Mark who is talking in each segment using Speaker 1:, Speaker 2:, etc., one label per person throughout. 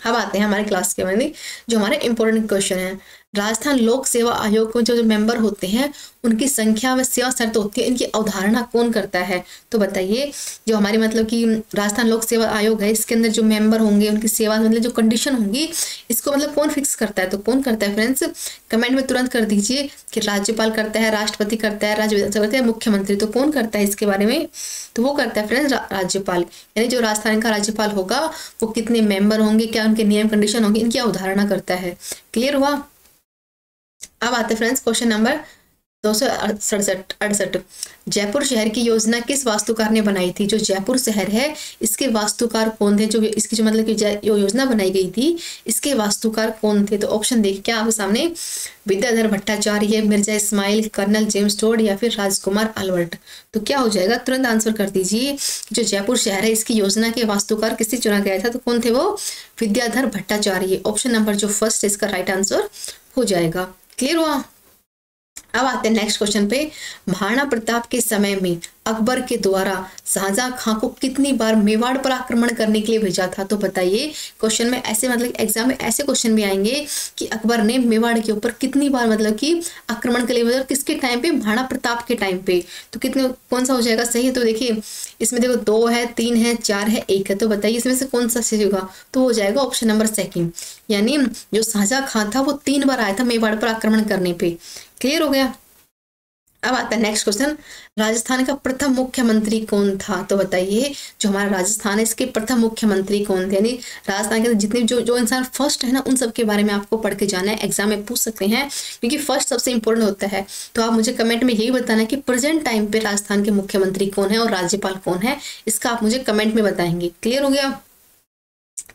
Speaker 1: अब आते हैं हमारे क्लास के में जो हमारे इंपॉर्टेंट क्वेश्चन है। राजस्थान लोक सेवा आयोग को जो मेंबर होते हैं उनकी संख्या व सेवा शर्त होती है, इनकी अवधारणा कौन करता है? तो बताइए, जो हमारी मतलब कि राजस्थान लोक सेवा आयोग है, इसके अंदर जो मेंबर होंगे उनकी सेवा मतलब जो कंडीशन होंगी, इसको मतलब कौन फिक्स करता है? तो कौन करता है फ्रेंड्स? कमेंट में तुरंत कर दीजिए कि राज्यपाल करता है, राष्ट्रपति करता है, राज्य विधानसभा करता है, मुख्यमंत्री। तो कौन करता है इसके बारे में? तो वो करता है फ्रेंड्स राज्यपाल। यानी जो राजस्थान का राज्यपाल होगा वो कितने मेंबर होंगे, क्या उनके नियम कंडीशन होंगे, इनकी अवधारणा करता है। क्लियर हुआ? अब आते हैं फ्रेंड्स क्वेश्चन नंबर 268। जयपुर शहर की योजना किस वास्तुकार ने बनाई थी? जो जयपुर शहर है इसके वास्तुकार कौन थे? जो इसकी जो मतलब कि जो योजना बनाई गई थी इसके वास्तुकार कौन थे? तो ऑप्शन देखिए क्या आपके सामने, Vidyadhar Bhattacharya, Mirza Ismail, colonel James Tod या फिर राजकुमार अल्बर्ट। तो क्या हो जाएगा? तुरंत आंसर कर दीजिए। जो जयपुर शहर है इसकी योजना के वास्तुकार किससे चुना गया था? तो कौन थे वो? विद्याधर भट्टाचार्य। ऑप्शन नंबर जो फर्स्ट इसका राइट आंसर हो जाएगा। क्लियर हुआ? अब आते हैं नेक्स्ट क्वेश्चन पे। महाराणा प्रताप के समय में अकबर के द्वारा शाहजहां खां को कितनी बार मेवाड़ पर आक्रमण करने के लिए भेजा था? तो बताइए, क्वेश्चन में ऐसे मतलब एग्जाम में ऐसे क्वेश्चन भी आएंगे कि अकबर ने मेवाड़ के ऊपर कितनी बार मतलब कि आक्रमण के लिए भेजा, किसके टाइम पे? महाराणा प्रताप के टाइम पे। तो कितने, कौन सा हो जाएगा सही? तो देखिए इसमें देखो 2 है, 3 है, 4 है, 1 है। तो बताइए इसमें से कौन सा सही होगा? तो हो जाएगा ऑप्शन नंबर सेकंड। यानी जो शाहजहां खां था वो 3 बार आया था मेवाड़ पर आक्रमण करने पे। क्लियर हो गया? अब आता है नेक्स्ट क्वेश्चन। राजस्थान का प्रथम मुख्यमंत्री कौन था? तो बताइए, जो हमारा राजस्थान है इसके प्रथम मुख्यमंत्री कौन थे? यानी राजस्थान के जितने जो इंसान फर्स्ट है ना उन सब के बारे में आपको पढ़ के जाना है, एग्जाम में पूछ सकते हैं क्योंकि फर्स्ट सबसे इंपॉर्टेंट होता है। तो आप मुझे कमेंट में यही बताना है कि प्रेजेंट टाइम पे राजस्थान के मुख्यमंत्री कौन है और राज्यपाल कौन है, इसका आप मुझे कमेंट में बताएंगे। क्लियर हो गया?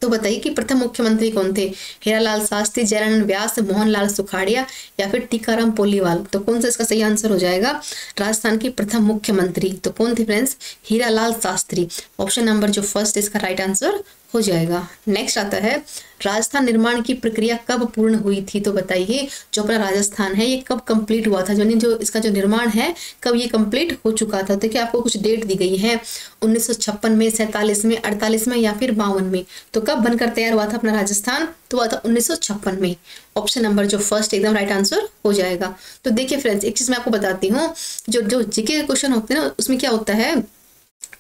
Speaker 1: तो बताइए कि प्रथम मुख्यमंत्री कौन थे? हीरालाल शास्त्री, जयनारायण व्यास, मोहनलाल सुखाड़िया या फिर टीकाराम पोलीवाल। तो कौन सा इसका सही आंसर हो जाएगा? राजस्थान के प्रथम मुख्यमंत्री तो कौन थे friends? Hiralal Shastri. Option number जो फर्स्ट इसका राइट आंसर हो जाएगा। नेक्स्ट आता है, राजस्थान निर्माण की प्रक्रिया कब पूर्ण हुई थी? तो बताइए, जो अपना राजस्थान है ये कब कंप्लीट हुआ था? जो इसका जो निर्माण है कब ये कंप्लीट हो चुका था? देखिए आपको कुछ डेट दी गई है, 1956 में, 47 में, 48 में या फिर 52 में। तो कब बनकर तैयार हुआ था अपना राजस्थान? तो हुआ था 1956 में। ऑप्शन नंबर जो फर्स्ट एकदम राइट आंसर हो जाएगा। तो देखिए फ्रेंड्स, एक चीज मैं आपको बताती हूँ, जो जीके के क्वेश्चन होते हैं ना उसमें क्या होता है,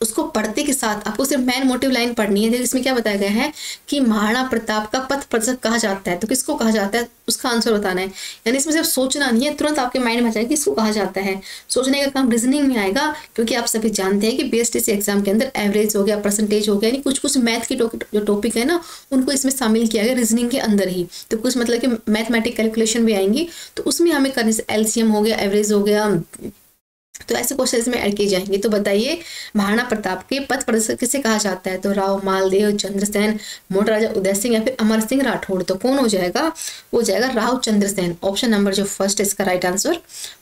Speaker 1: उसको पढ़ते के साथ आपको सिर्फ मेन मोटिव लाइन पढ़नी है। इसमें क्या बताया गया है कि महाराणा प्रताप का पथ प्रदर्शक कहा जाता है, तो किसको कहा जाता है उसका आंसर बताना है। यानी इसमें सिर्फ सोचना नहीं है, तुरंत आपके माइंड में आ जाएगा कि इसको कहा जाता है। सोचने का काम रीजनिंग में आएगा, क्योंकि आप सभी जानते हैं कि बीएसटीसी एग्जाम के अंदर एवरेज हो गया, परसेंटेज हो गया, यानी कुछ कुछ मैथ की जो टॉपिक है ना उनको इसमें शामिल किया गया रीजनिंग के अंदर ही। तो कुछ मतलब कि मैथमेटिक कैलकुलेशन भी आएंगी, तो उसमें हमें करने से एलसीएम हो गया, एवरेज हो गया, तो ऐसे क्वेश्चन में ऐड किए जाएंगे। तो बताइए, महाराणा प्रताप के पथ प्रदर्शक किसे कहा जाता है? तो राव मालदेव, चंद्रसेन, मोटा राजा उदय सिंह या फिर अमर सिंह राठौड़। तो कौन हो जाएगा? वो जाएगा राव चंद्रसेन। ऑप्शन नंबर जो फर्स्ट इसका राइट आंसर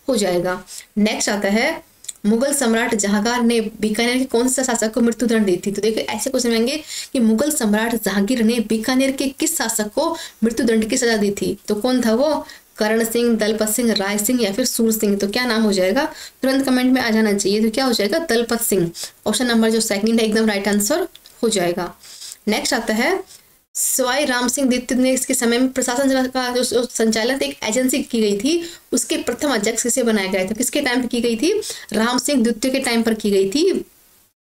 Speaker 1: हो जाएगा। नेक्स्ट आता है, मुगल सम्राट जहांगीर ने बीकानेर के कौन सा शासक को मृत्यु दंड दी थी? तो देखिए ऐसे क्वेश्चन आएंगे कि मुगल सम्राट जहांगीर ने बीकानेर के किस शासक को मृत्यु दंड की सजा दी थी? तो कौन था वो? करण सिंह, दलपत सिंह, राय सिंह या फिर सूर सिंह। तो क्या नाम हो जाएगा? तुरंत कमेंट में आ जाना चाहिए। तो क्या हो जाएगा? दलपत सिंह। ऑप्शन नंबर जो सेकंड है एकदम राइट आंसर हो जाएगा। नेक्स्ट आता है, सवाई राम सिंह द्वितीय ने इसके समय में प्रशासन का जो संचालन एक एजेंसी की गई थी, उसके प्रथम अध्यक्ष किसे बनाया गया था? किसके टाइम पर की गई थी? राम सिंह द्वितीय के टाइम पर की गई थी।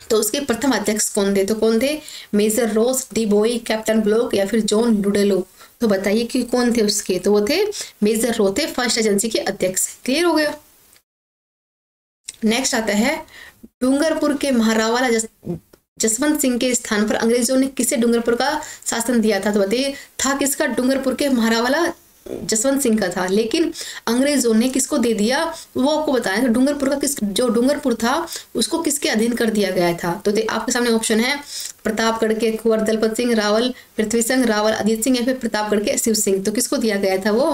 Speaker 1: तो उसके प्रथम अध्यक्ष कौन थे? तो कौन थे? मेजर रोज डी बोई, कैप्टन ब्लॉक या फिर जॉन लुडेलो। तो बताइए कि कौन थे उसके? तो वो थे मेजर रो थे फर्स्ट एजेंसी के अध्यक्ष। क्लियर हो गया? नेक्स्ट आता है, डूंगरपुर के महारावाला जसवंत सिंह के स्थान पर अंग्रेजों ने किसे डूंगरपुर का शासन दिया था? तो बताइए, था किसका? डूंगरपुर के महारावाला जसवंत सिंह का था, लेकिन अंग्रेजों ने किसको दे दिया वो आपको बताया। तो डूंगरपुर का जो डूंगरपुर था उसको किसके अधीन कर दिया गया था? तो आपके सामने ऑप्शन है, प्रतापगढ़ के कुंवर दलपत सिंह, रावल पृथ्वी सिंह, रावल अजीत सिंह या फिर प्रतापगढ़ के शिव सिंह। तो किसको दिया गया था वो?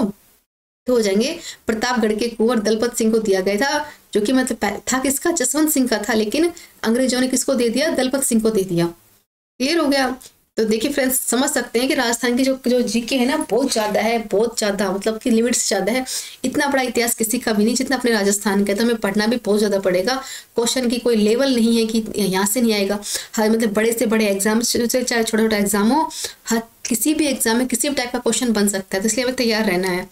Speaker 1: तो हो जाएंगे प्रतापगढ़ के कुंवर दलपत सिंह को दिया गया था, जो कि मतलब था किसका? जसवंत सिंह का था, लेकिन अंग्रेजों ने किसको दे दिया? दलपत सिंह को दे दिया। क्लियर हो गया? तो देखिए फ्रेंड्स, समझ सकते हैं कि राजस्थान की जो जीके है ना बहुत ज़्यादा है, बहुत ज़्यादा मतलब कि लिमिट से ज़्यादा है। इतना बड़ा इतिहास किसी का भी नहीं जितना अपने राजस्थान का। तो हमें पढ़ना भी बहुत ज़्यादा पड़ेगा। क्वेश्चन की कोई लेवल नहीं है कि यहाँ से नहीं आएगा। हर मतलब बड़े से बड़े एग्जाम से चाहे छोटा छोटा एग्जाम हो, हर किसी भी एग्जाम में किसी भी टाइप का क्वेश्चन बन सकता है, तो इसलिए हमें तैयार रहना है।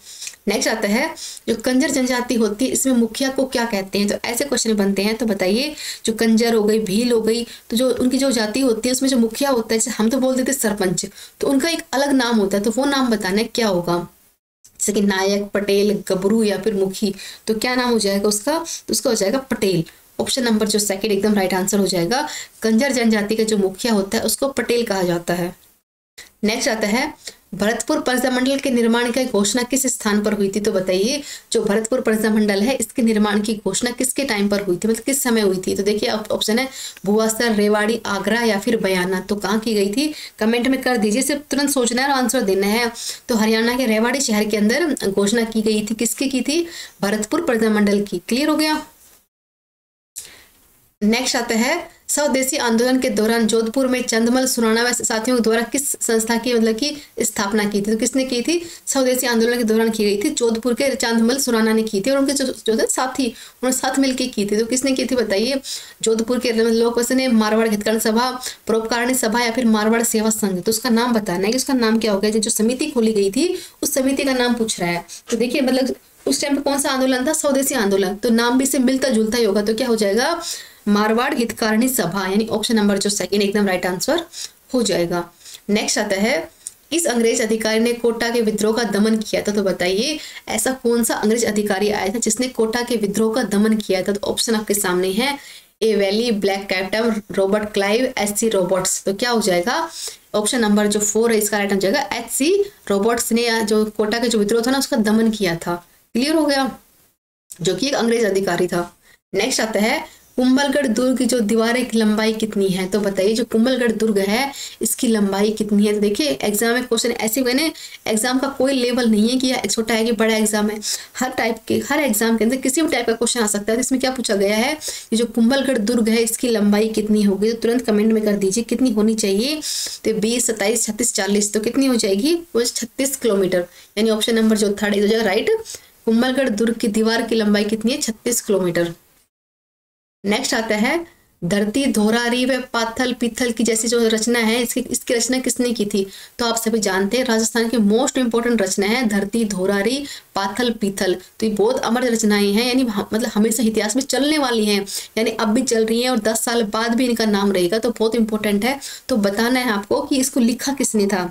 Speaker 1: नेक्स्ट आता है जो कंजर जनजाति होती है इसमें मुखिया को क्या कहते हैं, तो ऐसे क्वेश्चन बनते हैं। तो बताइए जो कंजर हो गई, भील हो गई, तो जो उनकी जो जाति होती है उसमें जो मुखिया होता है, जैसे हम तो बोल देते सरपंच, तो उनका एक अलग नाम होता है, तो वो नाम बताना है क्या होगा। जैसे कि नायक, पटेल, गबरू या फिर मुखी, तो क्या नाम हो जाएगा उसका, तो उसका हो जाएगा पटेल। ऑप्शन नंबर जो सेकंड एकदम राइट आंसर हो जाएगा। कंजर जनजाति का जो मुखिया होता है उसको पटेल कहा जाता है। नेक्स्ट आता है भरतपुर प्रजामंडल के निर्माण की घोषणा किस स्थान पर हुई थी, तो बताइए जो भरतपुर प्रजामंडल है इसके निर्माण की घोषणा किसके टाइम पर हुई थी, मतलब किस समय हुई थी। तो देखिए ऑप्शन है भुवासर, रेवाड़ी, आगरा या फिर बयाना, तो कहाँ की गई थी कमेंट में कर दीजिए, सिर्फ तुरंत सोचना है और आंसर देना है। तो हरियाणा के रेवाड़ी शहर के अंदर घोषणा की गई थी, किसकी की थी, भरतपुर प्रजामंडल की। क्लियर हो गया। नेक्स्ट आता है स्वदेशी आंदोलन के दौरान जोधपुर में चंदमल सुराणा व साथियों द्वारा किस संस्था की मतलब की स्थापना की थी, तो किसने की थी, स्वदेशी आंदोलन के दौरान की गई थी, जोधपुर के चंदमल सुराणा ने की थी, और उनके जो थे साथी उन्होंने साथ मिलकर की थी, तो किसने की थी बताइए। जोधपुर के लोग वैसे ने मारवाड़ हितकरण सभा, परोपकारिणी सभा या फिर मारवाड़ सेवा संघ, तो उसका नाम बताना है कि उसका नाम क्या होगा। जो समिति खोली गई थी उस समिति का नाम पूछ रहा है। तो देखिए मतलब उस टाइम पे कौन सा आंदोलन था, स्वदेशी आंदोलन, तो नाम भी से मिलता जुलता ही होगा, तो क्या हो जाएगा मारवाड़ हितकारिणी सभा, यानी ऑप्शन नंबर जो सेकंड एकदम राइट आंसर हो जाएगा। नेक्स्ट आता है इस अंग्रेज अधिकारी ने कोटा के विद्रोह का दमन किया था, तो बताइए ऐसा कौन सा अंग्रेज अधिकारी आया था जिसने कोटा के विद्रोह का दमन किया था। तो ऑप्शन आपके सामने है A valley, black captain, Robert Clive, H C. Roberts, तो क्या हो जाएगा ऑप्शन नंबर जो 4 है इसका राइट हो जाएगा एच.सी. रॉबर्ट्स ने जो कोटा के जो विद्रोह था ना उसका दमन किया था। क्लियर हो गया, जो कि एक अंग्रेज अधिकारी था। नेक्स्ट आता है कुंभलगढ़ दुर्ग की जो दीवारें की लंबाई कितनी है, तो बताइए जो कुंभलगढ़ दुर्ग है इसकी लंबाई कितनी है। तो देखिए एग्जाम में क्वेश्चन ऐसे हुए ना, एग्जाम का कोई लेवल नहीं है कि यह छोटा है कि बड़ा एग्जाम है, हर टाइप के हर एग्जाम के अंदर किसी भी टाइप का क्वेश्चन आ सकता है। तो इसमें क्या पूछा गया है कि जो कुंभलगढ़ दुर्ग है इसकी लंबाई कितनी होगी, तो तुरंत कमेंट में कर दीजिए कितनी होनी चाहिए। तो 20, 27, 36, 40, तो कितनी हो जाएगी वो 36 किलोमीटर, यानी ऑप्शन नंबर जो थर्ड हो जाएगा राइट। कुंभलगढ़ दुर्ग की दीवार की लंबाई कितनी है 36 किलोमीटर। नेक्स्ट आता है धरती, धोरारी व पाथल पीथल की जैसी जो रचना है इसकी रचना किसने की थी, तो आप सभी जानते हैं राजस्थान की मोस्ट इंपोर्टेंट रचना है धरती, धोरारी, पाथल पीथल। तो ये बहुत अमर रचनाएं हैं, यानी मतलब हमेशा इतिहास में चलने वाली हैं, यानी अब भी चल रही हैं और 10 साल बाद भी इनका नाम रहेगा, तो बहुत इंपॉर्टेंट है। तो बताना है आपको कि इसको लिखा किसने था।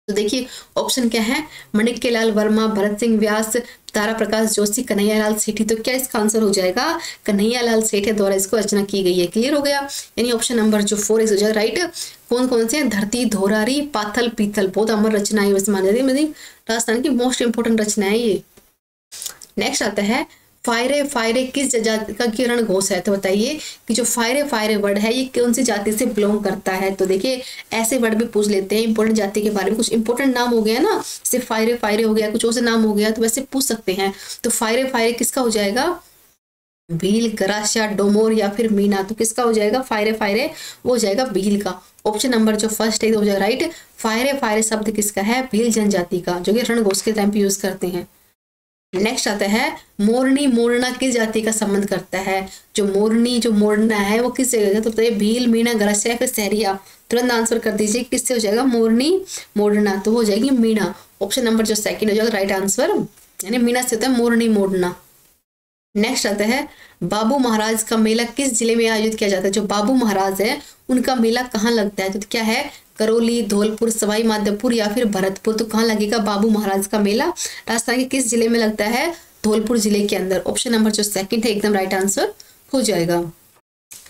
Speaker 1: तो देखिए ऑप्शन क्या है माणिक्यलाल वर्मा, भरत सिंह व्यास, तारा प्रकाश जोशी, कन्हैयालाल सेठी, तो क्या इसका आंसर हो जाएगा कन्हैयालाल सेठी द्वारा इसको रचना की गई है। क्लियर हो गया, यानी ऑप्शन नंबर जो 4 इस हो जाएगा राइट। कौन कौन से हैं धरती, धोरारी, पाथल पीथल, बहुत अमर रचना है वैसे मानी जाती है, राजस्थान की मोस्ट इंपोर्टेंट रचना है ये। नेक्स्ट आता है फायरे, फायरे किस जाति का किरण घोष है, तो बताइए कि जो फायरे फायरे वर्ड है ये कौन सी जाति से बिलोंग करता है। तो देखिए ऐसे वर्ड भी पूछ लेते हैं इंपॉर्टेंट जाति के बारे में, कुछ इंपॉर्टेंट नाम हो गया ना, सिर्फ फायरे फायरे हो गया, कुछ और से नाम हो गया, तो वैसे पूछ सकते हैं। तो फायरे फायरे किसका हो जाएगा भील, गरासिया, डोमोर या फिर मीना, तो किसका हो जाएगा फायरे फायरे, वो हो जाएगा भील का। ऑप्शन नंबर जो फर्स्ट है हो जाएगा राइट। फायरे फायरे शब्द किसका है भील जनजाति का, जो कि रणघोष के टाइम पे यूज करते हैं। नेक्स्ट आता है मोरनी, मोरना किस जाति का संबंध करता है। जो मोरनी जो मोरना है वो किस जगह का, तो बताइए भील, मीणा, गरासिया फिर सहरिया, तुरंत आंसर कर दीजिए किससे हो जाएगा मोरनी मोरना, तो हो जाएगी मीणा। ऑप्शन नंबर जो सेकंड हो जाएगा राइट आंसर, यानी मीणा से होता है मोरनी मोरना। नेक्स्ट आता है बाबू महाराज का मेला किस जिले में आयोजित किया जाता है। जो बाबू महाराज है उनका मेला कहाँ लगता है, तो क्या है करौली, धौलपुर, सवाई माधोपुर या फिर भरतपुर, तो कहाँ लगेगा बाबू महाराज का मेला राजस्थान के किस जिले में लगता है धौलपुर जिले के अंदर। ऑप्शन नंबर जो सेकंड है एकदम राइट आंसर हो जाएगा।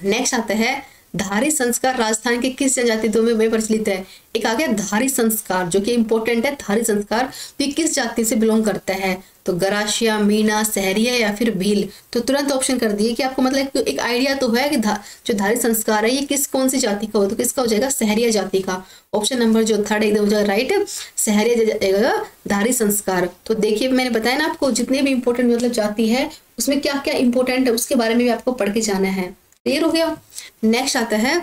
Speaker 1: नेक्स्ट आता है धारी संस्कार राजस्थान के किस जनजाति दो में प्रचलित है। एक आ गया धारी संस्कार जो कि इंपॉर्टेंट है, धारी संस्कार तो ये किस जाति से बिलोंग करता है, तो गरासिया, मीणा, सहरिया या फिर भील, तो तुरंत ऑप्शन कर दिए कि आपको मतलब एक आइडिया तो है कि जो धारी संस्कार है ये किस कौन सी जाति का हो, तो किसका हो जाएगा सहरिया जाति का। ऑप्शन नंबर जो थर्ड एकदम हो जाएगा राइट, सहरिया जाएगा धारी संस्कार। तो देखिए मैंने बताया ना आपको जितने भी इंपॉर्टेंट मतलब जाति है उसमें क्या क्या इंपॉर्टेंट है उसके बारे में भी आपको पढ़ के जाना है। क्लियर हो गया। नेक्स्ट आता है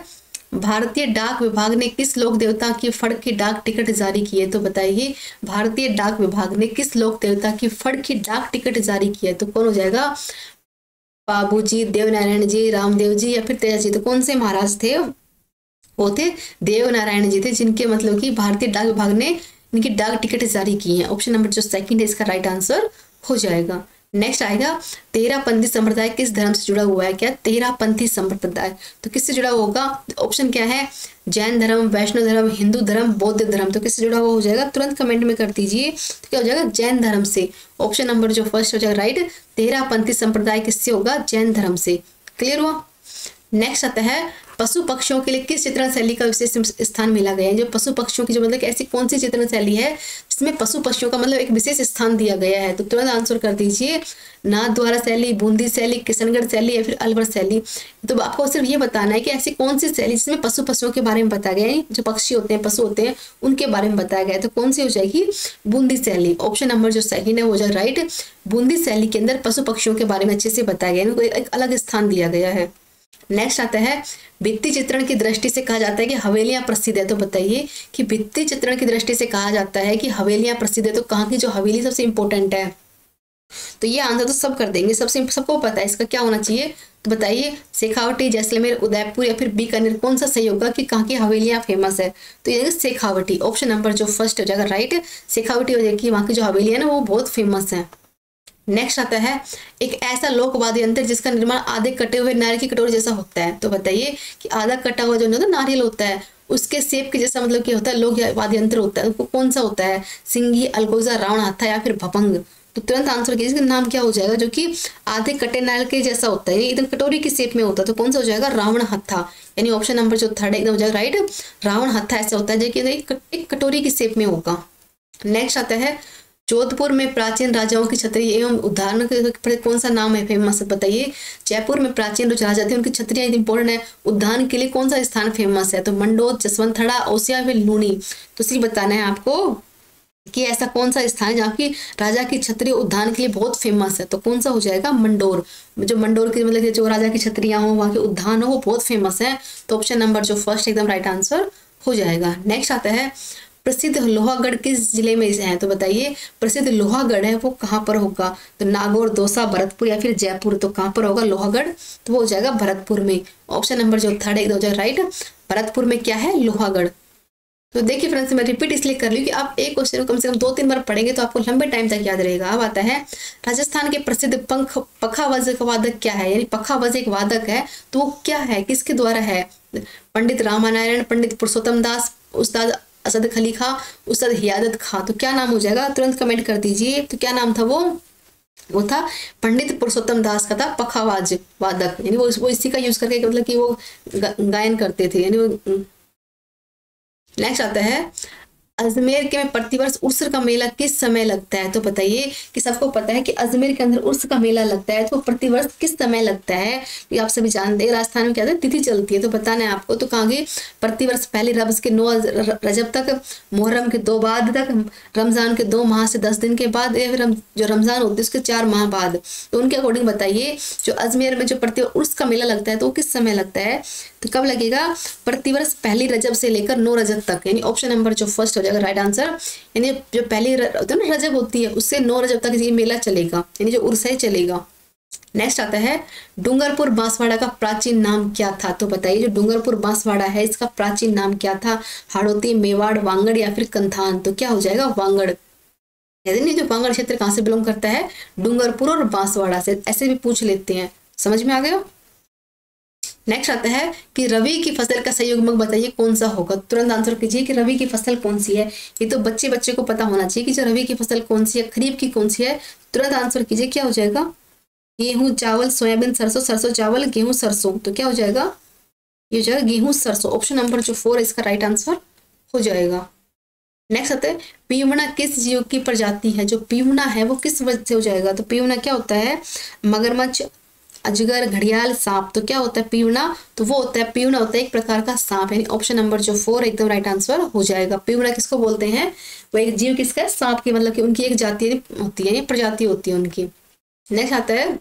Speaker 1: भारतीय डाक विभाग ने किस लोक देवता की फड़ की डाक टिकट जारी की है, तो बताइए भारतीय डाक विभाग ने किस लोक देवता की फड़ की डाक टिकट जारी की है, तो कौन हो जाएगा बाबूजी, देवनारायण जी, रामदेव जी या फिर तेजा जी, तो कौन से महाराज थे वो थे देव नारायण जी थे, जिनके मतलब कि भारतीय डाक विभाग ने इनकी डाक टिकट जारी की है। ऑप्शन नंबर जो सेकंड है इसका राइट आंसर हो जाएगा। नेक्स्ट आएगा तेरापंथी संप्रदाय किस धर्म से जुड़ा हुआ है? क्या तेरापंथी संप्रदाय तो किससे जुड़ा हुआ होगा? ऑप्शन क्या है? जैन धर्म, वैष्णव धर्म, हिंदू धर्म, बौद्ध धर्म। तो किससे जुड़ा हुआ हो जाएगा? तुरंत कमेंट में कर दीजिए। तो क्या हो जाएगा? जैन धर्म से। ऑप्शन नंबर जो फर्स्ट हो जाएगा राइट। तेरापंथी संप्रदाय किससे होगा? जैन धर्म से। क्लियर हुआ? नेक्स्ट आता है पशु पक्षियों के लिए किस चित्रण शैली का विशेष स्थान मिला गया है? जो पशु पक्षियों की जो मतलब कि ऐसी कौन सी चित्रण शैली है जिसमें पशु पक्षियों का मतलब एक विशेष स्थान दिया गया है? तो तुरंत आंसर कर दीजिए। नाथद्वारा शैली, बूंदी शैली, किशनगढ़ शैली या फिर अलवर शैली। तो आपको सिर्फ ये बताना है कि ऐसी कौन सी शैली जिसमें पशुओं के बारे में बताया गया है, जो पक्षी होते हैं, पशु होते हैं, उनके बारे में बताया गया है। तो कौन सी हो जाएगी? बूंदी शैली। ऑप्शन नंबर जो सेकंड है वो जाएगा राइट। बूंदी शैली के अंदर पशु पक्षियों के बारे में अच्छे से बताया गया है, इनको एक अलग स्थान दिया गया है। नेक्स्ट आता है भित्ति चित्रण की दृष्टि से कहा जाता है कि हवेलियां प्रसिद्ध है। तो बताइए कि भित्ति चित्रण की दृष्टि से कहा जाता है कि हवेलियां प्रसिद्ध है, तो कहाँ की जो हवेली सबसे इंपॉर्टेंट है? तो ये आंसर तो सब कर देंगे, सबको पता है इसका क्या होना चाहिए। तो बताइए शेखावटी, जैसलमेर, उदयपुर या फिर बीकानेर, कौन सा सही होगा कि कहाँ की हवेलियां फेमस है? तो ये शेखावटी। ऑप्शन नंबर जो फर्स्ट हो जाएगा राइट। शेखावटी हो जाएगी, वहाँ की जो हवेली है ना वो बहुत फेमस है। नेक्स्ट आता है एक ऐसा लोक वाद्य यंत्र जिसका निर्माण आधे कटे हुए नारियल की कटोरी जैसा होता है। तो बताइए कि आधा कटा हुआ जो होता है नारियल होता है, उसके शेप के जैसा मतलब क्या होता है? लोक वाद्य यंत्र होता है, उसको कौन सा होता है? सिंगी, अलगोजा, रावण हत्था या फिर भपंग। तो तुरंत आंसर कीजिए, इसका नाम क्या हो जाएगा जो कि आधे कटे नारियल के जैसा होता है, एकदम कटोरी की शेप में होता है। तो कौन सा हो जाएगा? रावण हत्था। यानी ऑप्शन नंबर जो थर्ड एकदम हो जाएगा राइट। रावण हत्था ऐसा होता है जो कि एक कटोरी की शेप में होगा। नेक्स्ट आता है जोधपुर में प्राचीन राजाओं की छतरी एवं उदाहरण के कौन सा नाम है फेमस? बताइए। जयपुर में प्राचीन जो राजा थे उनकी छतरियां इंपॉर्टेंट है, उद्यान के लिए कौन सा स्थान फेमस है? तो मंडोर, जसवंतथड़ा, ओसिया फिर लूनी। तो सिर्फ बताना है आपको कि ऐसा कौन सा स्थान है जहाँ की राजा की छतरी उद्यान के लिए बहुत फेमस है। तो कौन सा हो जाएगा? मंडोर। जो मंडोर की मतलब जो राजा की छतरियां हो, वहाँ के उद्यान हो, वो बहुत फेमस है। तो ऑप्शन नंबर जो फर्स्ट एकदम राइट आंसर हो जाएगा। नेक्स्ट आता है प्रसिद्ध लोहागढ़ किस जिले में है? तो बताइए प्रसिद्ध लोहागढ़ है वो कहाँ पर होगा? तो नागौर, दौसा, भरतपुर या फिर जयपुर। तो कहाँ पर होगा लोहागढ़? तो वो हो जाएगा भरतपुर में। ऑप्शन नंबर जो थर्ड है हो जाएगा राइट। भरतपुर में क्या है? लोहागढ़। तो देखिए फ्रेंड्स, मैं रिपीट इसलिए कर रही हूँ कि आप एक क्वेश्चन को कम से कम 2-3 बार पढ़ेंगे तो आपको लंबे टाइम तक याद रहेगा। अब आता है राजस्थान के प्रसिद्ध पखावज का वादक क्या है? यानी पखावज एक वादक है, तो वो क्या है, किसके द्वारा है? पंडित रामानारायण, पंडित पुरुषोत्तम दास, उस्ताद असद खली खां, उस्ताद हियादत खां। तो क्या नाम हो जाएगा? तुरंत कमेंट कर दीजिए। तो क्या नाम था? वो था पंडित पुरुषोत्तम दास का था पखावज वादक। यानी वो इसी का यूज करके मतलब कि वो गायन करते थे। यानी वो नेक्स्ट आता है अजमेर के में प्रतिवर्ष उर्स का मेला किस समय लगता है? तो बताइए कि सबको पता है कि अजमेर के अंदर उर्स का मेला लगता है, तो प्रतिवर्ष किस समय लगता है? ये आप सभी जानते हैं। राजस्थान में क्या है? तिथि चलती है। तो बताना है आपको। तो कहाँ की प्रतिवर्ष पहले रब्ज के 9 रजब तक, मुहर्रम के 2 बाद तक, रमजान के 2 माह से 10 दिन के बाद, या फिर जो रमजान होती है उसके 4 माह बाद। तो उनके अकॉर्डिंग बताइए जो अजमेर में जो प्रतिवर्ष उर्स का मेला लगता है तो वो किस समय लगता है? तो कब लगेगा? प्रतिवर्ष पहली रजब से लेकर 9 रजब तक। यानी ऑप्शन नंबर जो फर्स्ट हो जाएगा राइट आंसर। यानी जो पहली रजब होती है उससे 9 रजब तक ये मेला चलेगा, यानी जो उर्स है चलेगा। नेक्स्ट आता है डूंगरपुर बांसवाड़ा का प्राचीन नाम क्या था? तो बताइए जो डूंगरपुर बांसवाड़ा है इसका प्राचीन नाम क्या था? हाड़ौती, मेवाड़, वांगड़ या फिर कंथान। तो क्या हो जाएगा? वांगड़। यानी जो वांगड़ क्षेत्र कहाँ से बिलोंग करता है? डूंगरपुर और बांसवाड़ा से। ऐसे भी पूछ लेते हैं। समझ में आ गया? नेक्स्ट आता है कि रवि की फसल का सही युग्मक बताइए कौन सा होगा? तुरंत आंसर कीजिए कि रवि की फसल कौन सी है। ये तो बच्चे को पता होना चाहिए कि जो रवि की फसल कौन सी है, खरीफ की कौन सी है। तुरंत आंसर कीजिए। क्या हो जाएगा? गेहूं, चावल, सोयाबीन, सरसों, सरसों, चावल, गेहूं, सरसों। तो क्या हो जाएगा? ये हो जाएगा गेहूं, सरसों। ऑप्शन नंबर जो 4 इसका राइट आंसर हो जाएगा। नेक्स्ट आता है पीवना किस जीव की प्रजाति है? जो पीवना है वो किस वजह से हो जाएगा? तो पीवना क्या होता है? मगरमच्छ, अजगर, घड़ियाल, सांप। तो क्या होता है पीवना? तो वो होता है पीवना होता है एक प्रकार का सांप। यानी ऑप्शन नंबर जो 4 एकदम राइट आंसर हो जाएगा। पीवना किसको बोलते हैं? वो एक जीव किसका है? सांप की, मतलब कि उनकी एक जाति होती है, प्रजाति होती है उनकी। नेक्स्ट आता है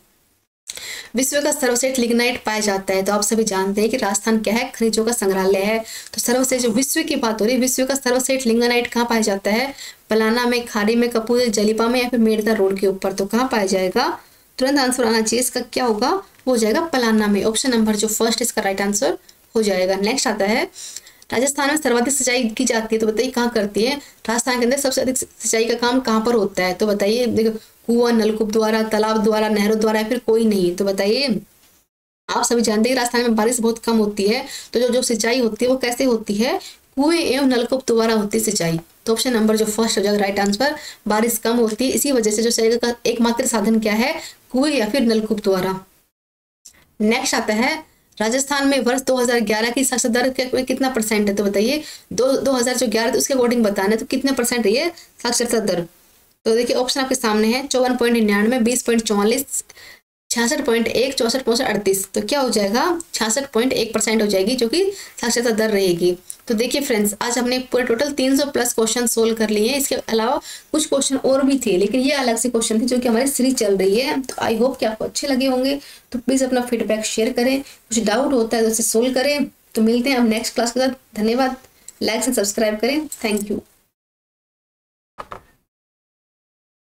Speaker 1: विश्व का सर्वश्रेष्ठ लिग्नाइट पाया जाता है। तो आप सभी जानते हैं कि राजस्थान क्या है? खनिजों का संग्रहालय है। तो सर्वश्रेष्ठ विश्व की बात हो रही है, विश्व का सर्वश्रेष्ठ लिग्नाइट कहाँ पाया जाता है? पलाना में, खारी में, कपूर, जलीपा में या फिर मेड़ता रोड के ऊपर। तो कहाँ पाया जाएगा? तुरंत आंसर आना चाहिए इसका। क्या होगा? हो जाएगा पलाना में। ऑप्शन नंबर जो फर्स्ट इसका राइट आंसर हो जाएगा। नेक्स्ट आता है राजस्थान में सर्वाधिक सिंचाई की जाती है, तो बताइए कहाँ करती है। राजस्थान के अंदर सबसे अधिक सिंचाई का काम कहाँ पर होता है, तो बताइए। देखो, कुआं, नलकूप द्वारा, तालाब द्वारा, नहरों द्वारा, या फिर कोई नहीं, तो बताइए। आप सभी जानते हैं कि राजस्थान में बारिश बहुत कम होती है, तो जो जो सिंचाई होती है वो कैसे होती है, कुएं एवं नलकूप द्वारा होती है सिंचाई। तो ऑप्शन नंबर जो फर्स्ट हो जाएगा राइट आंसर। बारिश कम होती है, इसी वजह से जो सिंचाई का एकमात्र साधन क्या है, कुएं या फिर नलकूप द्वारा। नेक्स्ट आता है, राजस्थान में वर्ष 2011 की साक्षरता दर कितना परसेंट है, तो बताइए। 2011 उसके अकॉर्डिंग बताना है, तो कितने परसेंट है ये साक्षरता दर। तो देखिए ऑप्शन आपके सामने है, 54.99, 20.44, 66.1, 64, 65, 38। तो क्या हो जाएगा, 66.1% हो जाएगी, जो कि साक्षरता दर रहेगी। तो देखिए फ्रेंड्स, आज हमने पूरे टोटल 300 प्लस क्वेश्चन सोल्व कर लिए हैं। इसके अलावा कुछ क्वेश्चन और भी थे, लेकिन ये अलग से क्वेश्चन थे जो कि हमारी सीरीज चल रही है। तो आई होप कि आपको अच्छे लगे होंगे। तो प्लीज अपना फीडबैक शेयर करें, कुछ डाउट होता है तो उसे सोल्व करें। तो मिलते हैं अब नेक्स्ट क्लास के साथ। धन्यवाद, लाइक से सब्सक्राइब करें। Thank you.